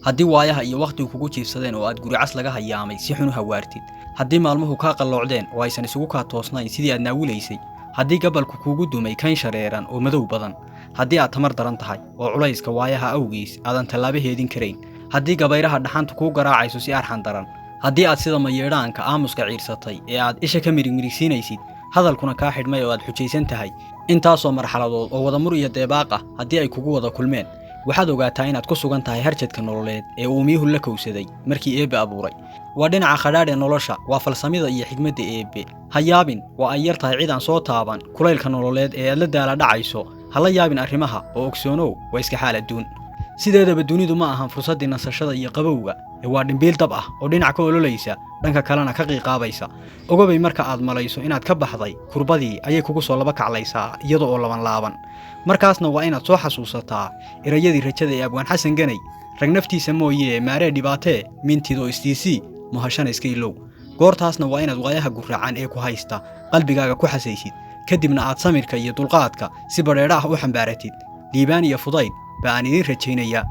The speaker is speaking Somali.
haddii waayaha iyo waqtigu kugu jiifsadeen oo aad guri cas laga hayaamay si xun u hawaartid, haddii maalmuhu kaa qalloocdeen oo aysan isugu kaa toosnayn sidii aad naawulaysay, haddii gabalku kuugu dumay kan shareeran oo madow badan, haddii aad tamar daran tahay oo culayska waayaha awgiis aadan tallaabo heedin karayn, haddii gabayraha dhaxanta kuu garaacayso si arxan daran, haddii aad sida mayeedhaanka aamuska ciirsatay ee aad isha ka mirigmirigsiinaysid, hadalkuna kaa xidhmay oo aad xujaysan tahay, intaasoo marxaladood oo wada mur iyo deebaaq ah haddii ay kugu wada kulmeen, waxaad ogaataa inaad ku sugan tahay harjadka nololeed ee uu miyuhu la kowsaday markii Eebbe abuuray. waa dhinaca khadhaadh ee nolosha, waa falsamada iyo xigmadda Eebbe. ha yaabin waa ay yar tahay cid aan soo taaban kulaylka nololeed ee aad la daala dhacayso, ha la yaabin arrimaha oo ogsoonow waa iska xaal adduun. sideedaba dunidu ma ahan fursaddii nasashada iyo qabowga, ee waa dhimbiil dab ah oo dhinac ka ololaysa dhanka kalena ka qiiqaabaysa. ogobay marka aad malayso inaad ka baxday kurbadii ayay kugu soo laba kaclaysaa iyada oo laban laaban. markaasna waa inaad soo xasuusataa erayadii rajada ee Abwaan Xasan Ganay, rag naftiisa mooyee maaree dhibaatee mintido istiisii muhashana iska ilow. goortaasna waa inaad waayaha gurracan ee ku haysta qalbigaaga ku xasaysid, kadibna aad samirka iyo dulqaadka si badheedha ah u xambaaratid. liibaan iyo fudayd baan idin rajaynaya.